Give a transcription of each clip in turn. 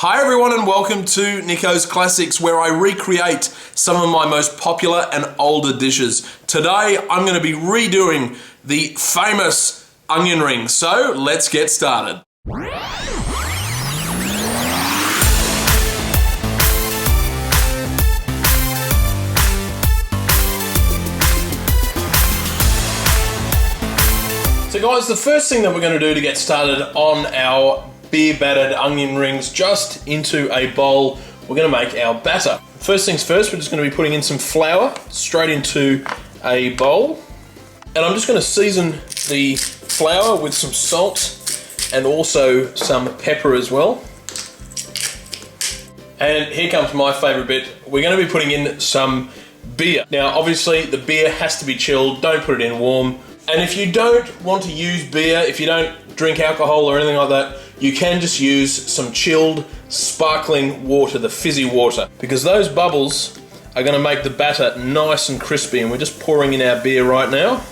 Hi everyone and welcome to Nicko's Classics, where I recreate some of my most popular and older dishes. Today I'm going to be redoing the famous onion ring, so let's get started. So guys, the first thing that we're going to do to get started on our beer battered onion rings, just into a bowl, we're going to make our batter. First things first, we're just going to be putting in some flour straight into a bowl. And I'm just going to season the flour with some salt and also some pepper as well. And here comes my favourite bit. We're going to be putting in some beer. Now obviously the beer has to be chilled, don't put it in warm. And if you don't want to use beer, if you don't drink alcohol or anything like that, you can just use some chilled sparkling water, the fizzy water, because those bubbles are going to make the batter nice and crispy. And we're just pouring in our beer right now,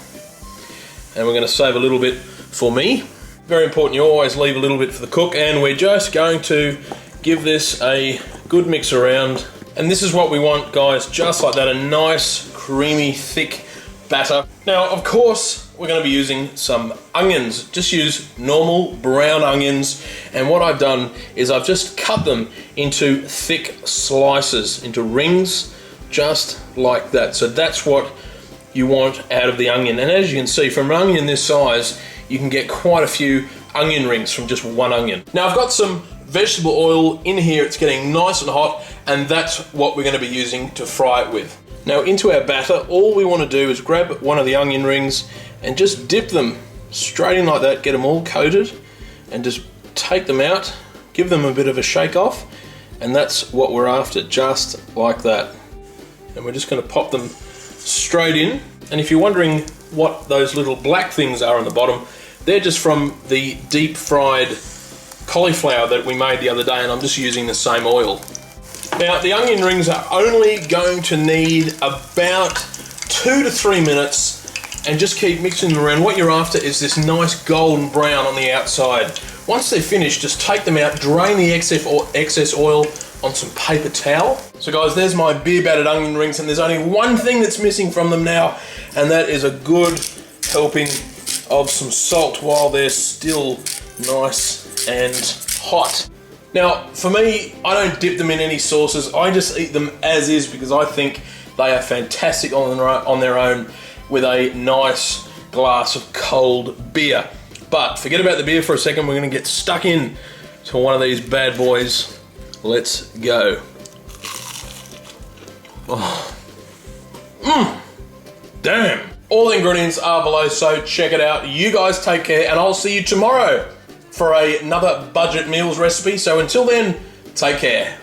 and we're going to save a little bit for me. Very important, you always leave a little bit for the cook, and we're just going to give this a good mix around. And this is what we want, guys, just like that, a nice creamy thick batter. Now of course we're going to be using some onions. Just use normal brown onions, and what I've done is I've just cut them into thick slices, into rings, just like that. So that's what you want out of the onion, and as you can see, from an onion this size you can get quite a few onion rings from just one onion. Now I've got some vegetable oil in here, it's getting nice and hot, and that's what we're going to be using to fry it with. Now into our batter, all we want to do is grab one of the onion rings and just dip them straight in like that, get them all coated, and just take them out, give them a bit of a shake off, and that's what we're after, just like that. And we're just going to pop them straight in. And if you're wondering what those little black things are on the bottom, they're just from the deep fried cauliflower that we made the other day, and I'm just using the same oil. Now the onion rings are only going to need about 2 to 3 minutes, and just keep mixing them around. What you're after is this nice golden brown on the outside. Once they're finished, just take them out, drain the excess oil on some paper towel. So guys, there's my beer battered onion rings, and there's only one thing that's missing from them now, and that is a good helping of some salt while they're still nice and hot. Now, for me, I don't dip them in any sauces. I just eat them as is because I think they are fantastic on their own with a nice glass of cold beer. But forget about the beer for a second. We're going to get stuck in to one of these bad boys. Let's go. Oh. Damn. All the ingredients are below, so check it out. You guys take care, and I'll see you tomorrow for another budget meals recipe. So until then, take care.